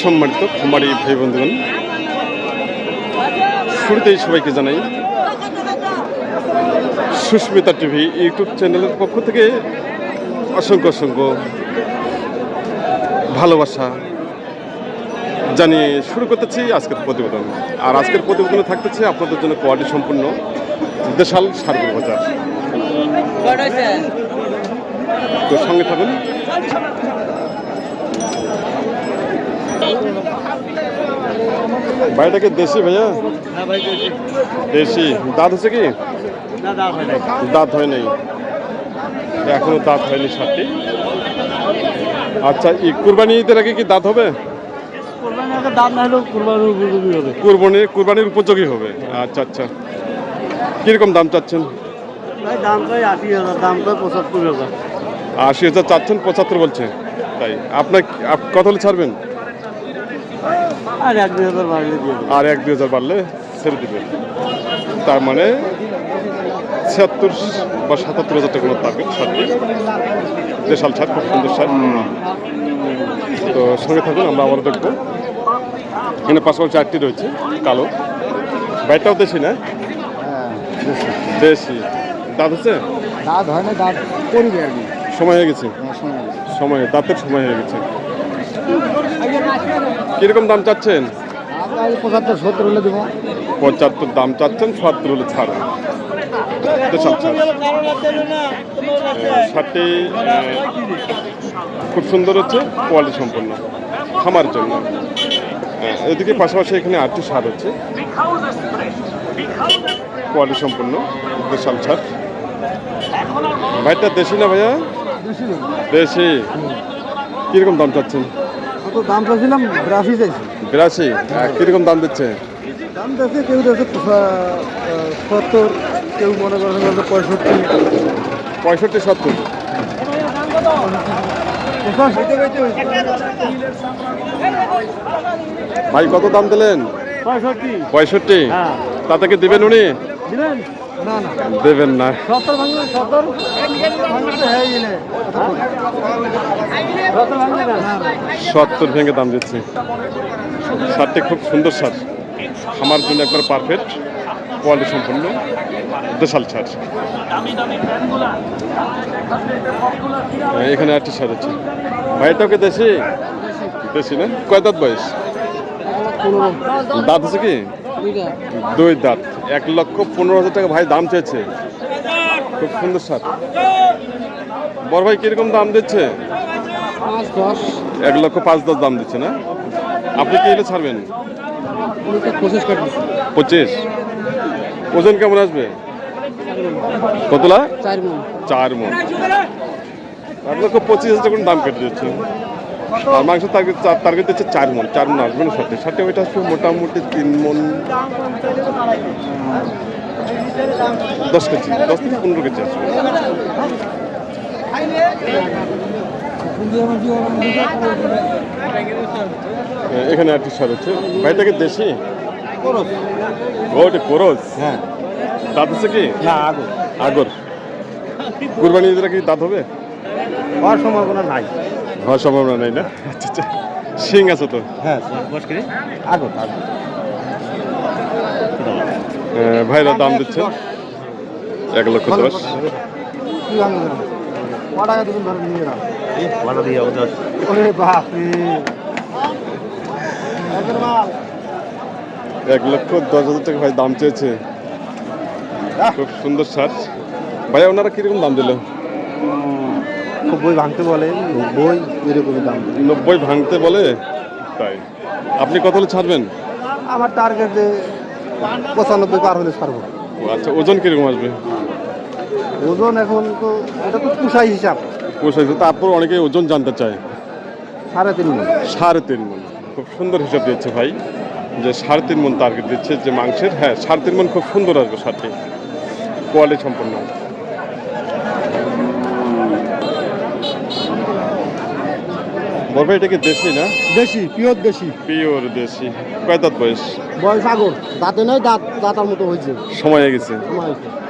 সম্মানিত খামারি ভাই বন্ধুগণ, শুরুতেই সবাইকে জানাই সুস্মিতা টিভি ইউটিউব চ্যানেলের পক্ষ থেকে অসংখ্য অসংখ্য ভালোবাসা জানিয়ে শুরু করতেছি আজকের প্রতিবেদন। আর আজকের প্রতিবেদনে থাকতেছে আপনাদের জন্য কোয়ালিটি সম্পূর্ণ দেশাল সারগুলো বাজার। তো সঙ্গে থাকুন। ভাইটাকে দেশি ভাইয়া? দেশি। দাঁত হচ্ছে কি? দাঁত হয় নাই, এখনো দাঁত হয়নি সারটি। আচ্ছা, কুরবানি ঈদের আগে কি দাঁত হবে? কুরবানির উপযোগী হবে। আচ্ছা আচ্ছা, কিরকম দাম চাচ্ছেন? 80,000 চাচ্ছেন, 75 বলছে। তাই আপনার কত হলে ছাড়বেন? আর 1-2,000 বাড়লে দিয়ে দেবো। আর 1-2,000 বাড়লে ছেড়ে দেবেন। তার মানে 76 বা 77,000 টাকা কোনো টার্গেট সারটি। দেশাল সার, খুব সুন্দর সার। তো সঙ্গে থাকুন, আমরা আবারও দেখবো। এখানে পাশাপাশি 4টি রয়েছে কালো। বাইরটাও দেশি না? দেশি। দাঁত হচ্ছে? দাঁত হয় না, দাঁত করবে আর কি। সময় হয়ে গেছে, দাঁতের সময় হয়ে গেছে। কিরকম দাম চাচ্ছেন? 75-70 হলে দেবো। 75 দাম চাচ্ছেন, 70 হলে ছাড়। শার্টটি খুব সুন্দর হচ্ছে, কোয়ালিটি সম্পন্ন খামার জন্য। এদিকে পাশাপাশি এখানে 8টি সার হচ্ছে, কোয়ালিটি সম্পন্ন দেশাল সার। ভাইটা দেশি না ভাইয়া? দেশি। কিরকম দাম চাচ্ছেন? দাম চাইছিলাম 82 চাইছি। 82? কিরকম দাম দিচ্ছে? দাম দিচ্ছে কেউ দিচ্ছে 70, কেউ মনে করেন 65। 65-70? ভাই কত দাম দিলেন? 65। হ্যাঁ। তা থেকে দিবেন উনি? দিবেন না? দেবেন না। 70 ভাঙলে 70 হয়ে গেলে 70 ভেঙে দাম দিচ্ছে। সারটি খুব সুন্দর সার, খামার জন্য একবার পারফেক্ট, কোয়ালিটি সম্পন্ন দেশাল সার। এখানে 8টি সার হচ্ছে। ভাইটাকে দেশি? দেশি না? কয় দাঁত বয়স? দাঁত হচ্ছে কি? 2 দাঁত। 1,15,000 টাকা ভাই দাম চেয়েছে। খুব সুন্দর সার। বড় ভাই কিরকম দাম দিচ্ছে? 1,05,10 দাম দিচ্ছে না? আপনি কি এলে ছাড়বেন? 25। ওজন কেমন আসবে? কতলা? 4 মণ। 1,25,000 টাকা দাম কেটে দিচ্ছে। আর মাংস টার্গেট দিচ্ছে 4 মণ। 4 মণ আসবে না সাথে সাথে। ওইটা আসবে মোটামুটি 3 মণ 10 কেজি, 10 থেকে 15 কেজি আসবে। এখানে 8টি সার হচ্ছে। ভাইটাকে দেশি? ওটা কোরস। হ্যাঁ। দাঁত হচ্ছে কি? না, আগর। কুরবানি ঈদের কি দাঁত হবে? হওয়ার সম্ভাবনা নাই। হওয়ার সম্ভাবনা নাই না? আচ্ছা আচ্ছা, শিং আছে তো? হ্যাঁ, আগর। ভাইরা দাম দিচ্ছে 1,10,000। কি ভাঙবে না? টাকা দেবেন ধরে নিয়ে না। ভাড়া দিয়ে যাবে। ওরে বাপ রে। 1,10,000 টাকা ভাই দাম চেয়েছে। খুব সুন্দর সার। ভাইয়া ওনারা কিরকম দাম দিল? 90 ভাঙতে বলে, 90 এরকমই দাম। 90 ভাঙতে বলে? তাই আপনি কত হলে ছাড়বেন? আমার টার্গেটে 95 পার হলে ছাড়বো। আচ্ছা, ওজন কিরকম আসবে? ওজন এখন তো এটা তো পুষাই হিসাব। তারপর অনেকে ওজন জানতে চায়। 3.5 মণ। 3.5 মণ। খুব সুন্দর হিসাব দিচ্ছে ভাই, যে 3.5 মণ টার্গেট দিচ্ছে যে মাংসের। হ্যাঁ, 3.5 মণ খুব সুন্দর আসবে সারটি, কোয়ালিটি সম্পন্ন। বড় ভাই এটা কি দেশি না? দেশি, পিওর দেশি। পিওর দেশি। কয় দাঁত বয়স? বয়স আগর, দাঁতে নাই, দাঁতার মতো হয়েছে। সময় হয়ে গেছে।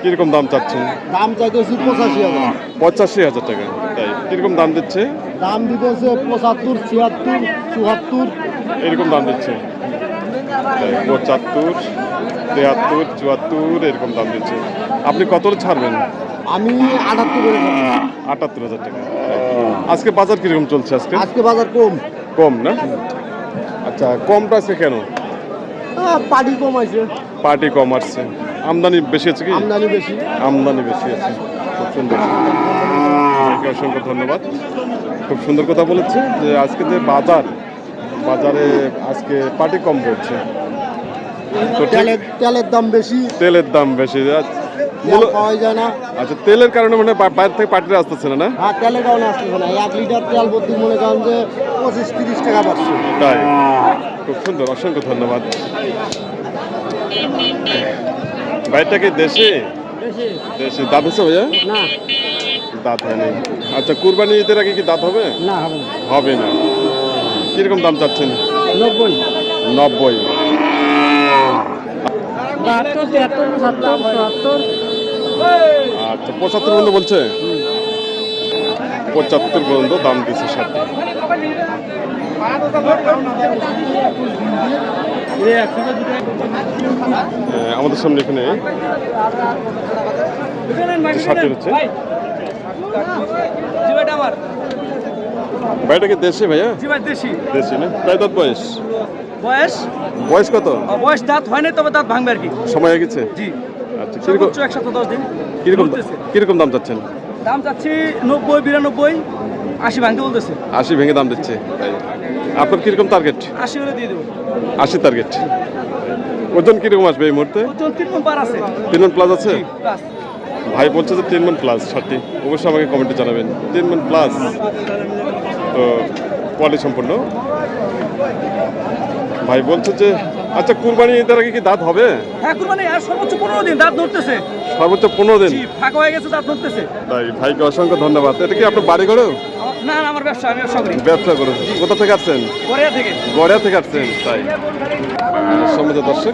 কিরকম দাম চাচ্ছেন? দাম চাইতেছি 85,000। 85,000 টাকা। তাই কিরকম দাম দিচ্ছে? দাম দিতেছে 75, 76, 74। এরকম দাম দিচ্ছে। 75, 73, 74 এরকম দাম দিচ্ছে। আপনি কত ছাড়বেন? আমি 78 78,000 টাকা। আজকে বাজার কিরকম চলছে? আজকে বাজার কম। কম না? আচ্ছা, কমটা আছে কেন? পাটি কম আছে। পার্টি কম আসছে। আমদানি বেশি আছে কি? আমদানি বেশি। আমদানি বেশি আছে। খুব সুন্দর। আপনাকে অসংখ্য ধন্যবাদ। খুব সুন্দর কথা বলেছে যে আজকে যে বাজারে আজকে পার্টি কম রয়েছে। তো তেলের দাম বেশি। তেলের দাম বেশি। তেল পাওয়া যায় না। আচ্ছা, তেলের কারণে মানে বাইরে থেকে পার্টিরা আসতেছে না? হ্যাঁ, তেলের কারণে আসতেছে না। 1 লিটার তেল ভর্তি মনে করেন যে 25-30 টাকা পাচ্ছে। তাই, খুব সুন্দর, অসংখ্য ধন্যবাদ। বাইরটা কি দেশি? দেশি। দাঁত হচ্ছে ভাইয়া? না, দাঁত হয়নি। আচ্ছা, কুরবানি ঈদের আগে কি দাঁত হবে? না হবে না। হবে না। কিরকম দাম চাচ্ছেন? 90, 90। 72, 73, 74, 75। আচ্ছা, 75 পর্যন্ত বলছে। 75 পর্যন্ত দাম দিচ্ছে ষাটটি। আমাদের সামনে এখানে ষাটটি হচ্ছে। ভাইটা কি দেশি ভাইয়া? জি ভাই, দেশি। দেশি না? কয় দাঁত বয়স? বয়স বয়স কত? বয়স দাঁত হয়নি, তবে দাঁত ভাঙবে আর কি। সময় হয়ে গেছে। জি। আচ্ছা, কিরকম 110 দিন। কিরকম দাম চাচ্ছেন? দাম চাচ্ছি 90, 92, 80 ভাঙতে বলতেছে। 80 ভেঙে দাম দিচ্ছে। তাই আপনার কিরকম টার্গেট? 80 হলে দিয়ে দেবো। 80 টার্গেট। ওজন কিরকম আসবে এই মুহূর্তে? ওজন 3 মণ পার আছে। 3 মণ প্লাস আছে? জি, প্লাস। ভাই বলছে যে 3 মণ প্লাস ষাটটি। অবশ্যই আমাকে কমেন্টে জানাবেন। 3 মণ প্লাস তো কোয়ালিটি সম্পূর্ণ। ভাই বলছে যে আচ্ছা, কুরবানি ঈদের আগে কি দাঁত হবে? হ্যাঁ, কুরবানি আর সর্বোচ্চ 15 দিন দাঁত নড়তেছে। সর্বোচ্চ 15 দিন। জি, ফাঁকা হয়ে গেছে, দাঁত নড়তেছে। তাই, ভাইকে অসংখ্য ধন্যবাদ। এটা কি আপনার বাড়ি ঘরেও? না, না, আমার ব্যবসা, আমি ব্যবসা করি। ব্যবসা করেন? কোথা থেকে আসছেন? গড়িয়া থেকে। গড়িয়া থেকে আসছেন। তাই, সম্মানিত দর্শক,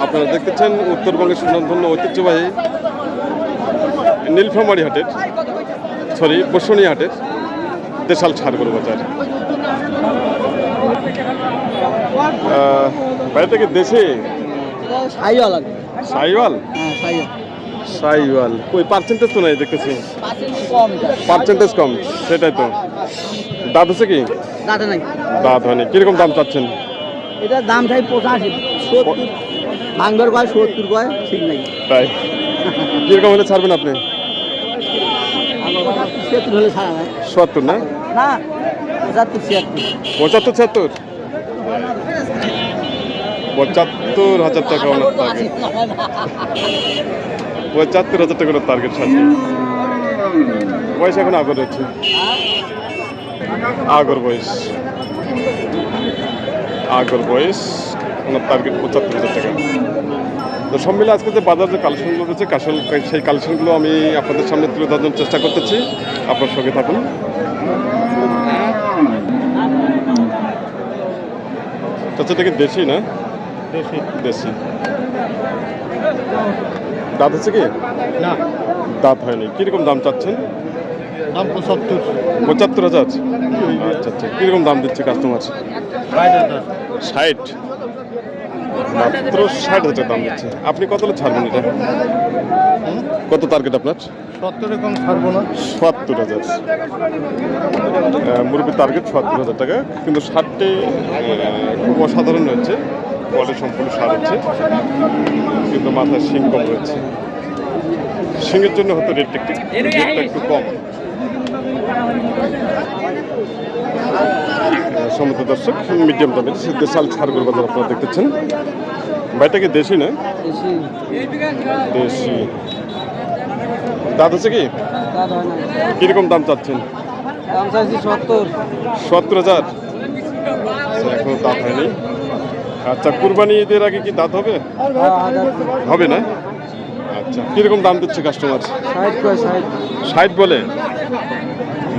আপনারা দেখতেছেন উত্তরবঙ্গের সুনামধন্য ঐতিহ্যবাহী নীলফামারী হাটের বসুনিয়া হাটের দেশাল ছাড়গরু বাজার। বাইরে থেকে দেশে সাইওয়াল। সাইওয়াল। হ্যাঁ, সাইওয়াল। সাইওয়াল কই পার্সেন্টেজ তো নাই দেখতেছি। কম। পার্সেন্টেজ কম, সেটাই তো। দাঁত হচ্ছে কি? দাঁতে নাই। দাঁত হয়নি। কিরকম দাম চাচ্ছেন? এটার দাম চাই 85, 70। ভাঙবার কয় 70 কয়, ঠিক নাই। তাই, কিরকম হলে ছাড়বেন আপনি? 70 হলে ছাড়া নাই। 70 না? না, 75, 76। 75, 76। 75,000 টাকা ওনার টার্গেট। 75,000 টাকা ওনার টার্গেট ষাটটি। বয়স এখন আগর রয়েছে। আগর বয়স ওনার টার্গেট 75,000 টাকা। তো সব মিলে আজকে যে বাজার যে কালেকশনগুলো রয়েছে সেই কালেকশনগুলো আমি আপনাদের সামনে তুলে ধরার চেষ্টা করতেছি। আপনার সঙ্গে থাকুন। আচ্ছা, এটা কি দেশি না? দেশি। দাঁত হচ্ছে কি? না, দাঁত হয়নি। কিরকম দাম চাচ্ছেন? দাম 75। 75,000। আচ্ছা আচ্ছা, কিরকম দাম দিচ্ছে কাস্টমার? 60। মাত্র 60,000 দাম দিচ্ছে। আপনি কত হলে ছাড়বেন এটা? কত টার্গেট আপনার? 70 কম ছাড়বো না। 70,000। মুরব্বীর টার্গেট 70,000 টাকা। কিন্তু ষাটটি খুব অসাধারণ রয়েছে। বলে সম্পূর্ণ সার হচ্ছে, কিন্তু মাথায় শিং কম রয়েছে। শিংয়ের জন্য হয়তো রেটটা একটু কম। সমস্ত দর্শক, মিডিয়াম দামের দেশাল ছাড়গুলো বাজার আপনারা দেখতেছেন। ভাইটা কি দেশি না? দেশি। দাঁত হচ্ছে কি? কিরকম দাম চাচ্ছেন? দাম চাইছি 70। 70,000। এখনো দাঁত হয়নি। আচ্ছা, কুরবানি ঈদের আগে কি দাঁত হবে? হবে না? আচ্ছা, কিরকম দাম দিচ্ছে কাস্টমার? 60 কয়, 60। 60 বলে।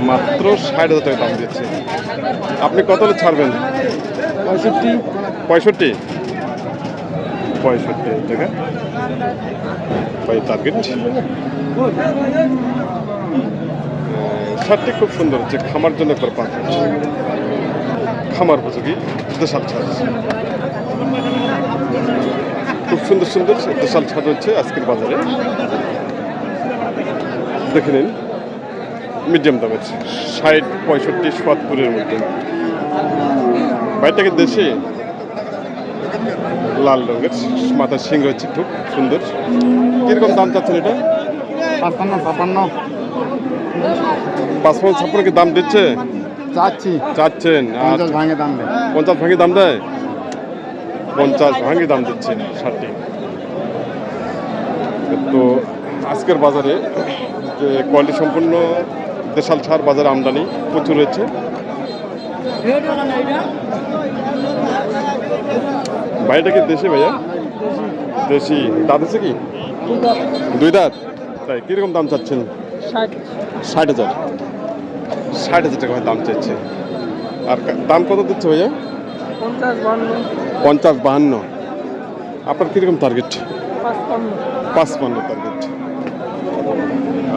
মাত্র 60,000 টাকা দাম দিচ্ছে। আপনি কত হলে ছাড়বেন? 65। 65 টাকা ভাই টার্গেট। শার্টটি খুব সুন্দর হচ্ছে, খামার জন্য একবার পারফেক্ট, খামার উপযোগী দেশাল ছাড়। খুব সুন্দর সুন্দর দেশাল ছাড় হচ্ছে আজকের বাজারে, দেখে নিন। মিডিয়াম দামের 60, 65, 70-এর মধ্যে। বাইটাকে দেশে লাল রঙের, মাথার সিং হচ্ছে খুব সুন্দর। কিরকম দাম চাচ্ছেন এটা? 55, 56 55, 56 কি দাম দিচ্ছে? চাচ্ছি। চাচ্ছেন? 50 ভাঙে দাম দেয়। 50 ভাঙি দাম দেয়? 50 ভাঙি দাম দিচ্ছে শার্টটি। তো আজকের বাজারে যে কোয়ালিটি সম্পন্ন দেশাল ছাড় বাজারে আমদানি প্রচুর রয়েছে। ভাইটা কি দেশি ভাইয়া? দেশি। দাঁত আছে কি? 2 দাঁত। তাই কিরকম দাম চাচ্ছেন? 60,000। 60,000 টাকা দাম চাইছে। আর দাম কত দিচ্ছে ভাইয়া? 50, 52। আপনার কিরকম টার্গেট? 55 টার্গেট।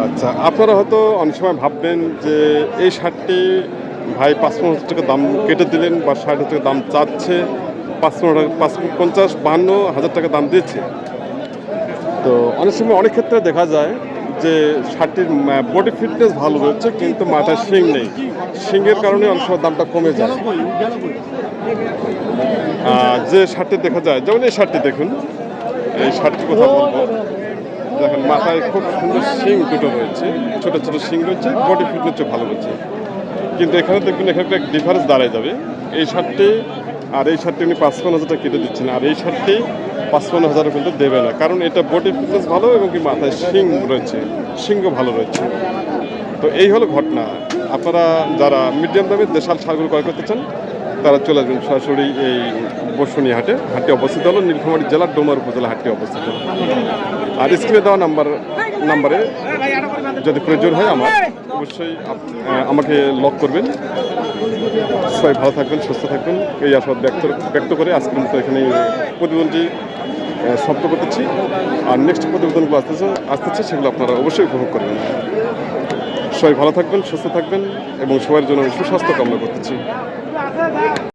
আচ্ছা, আপনারা হয়তো অনেক সময় ভাববেন যে এই শার্টটি ভাই 55,000 টাকা দাম কেটে দিলেন বা 60,000 টাকা দাম চাচ্ছে, 50, 52,000 টাকা দাম দিচ্ছে। তো অনেক সময় অনেক ক্ষেত্রে দেখা যায় যে শার্টটির বডি ফিটনেস ভালো রয়েছে কিন্তু মাথায় শিং নেই, শিংয়ের কারণে অনেক সময় দামটা কমে যায়। যে শার্টটি দেখা যায়, যেমন এই শার্টটি দেখুন, এই শার্টটির কথা বলবো, দেখেন মাথায় খুব সুন্দর শিং দুটো রয়েছে, ছোট ছোট শিং রয়েছে, বডি ফিটনেস ভালো রয়েছে। কিন্তু এখানে দেখবেন এখানে একটা ডিফারেন্স দাঁড়ায় যাবে। এই শার্টটি আর এই শার্টটি উনি 55,000 টাকা কেটে দিচ্ছেন, আর এই শার্টটি 55,000 কিন্তু দেবে না, কারণ এটা বডি ফিটনেস ভালো এবং কি মাথায় শিং রয়েছে, শিংও ভালো রয়েছে। তো এই হলো ঘটনা। আপনারা যারা মিডিয়াম দামের দেশাল ছাগল ক্রয় করতে চান তারা চলে আসবেন সরাসরি এই বসুনিয়া হাটে। হাটটি অবস্থিত হলো নীলফামারী জেলার ডোমার উপজেলা হাটটি অবস্থিত। আর স্ক্রিনে দেওয়া নাম্বারে যদি প্রয়োজন হয় আমার অবশ্যই আমাকে লক করবেন। সবাই ভালো থাকবেন, সুস্থ থাকবেন, এই আশাবাদ ব্যক্ত করে আজকের মতো এখানে প্রতিবেদনটি সমাপ্ত করতেছি। আর নেক্সট প্রতিবেদনগুলো আসতেছে সেগুলো আপনারা অবশ্যই উপভোগ করবেন। সবাই ভালো থাকবেন, সুস্থ থাকবেন এবং সবার জন্য সুস্বাস্থ্য কামনা করতেছি।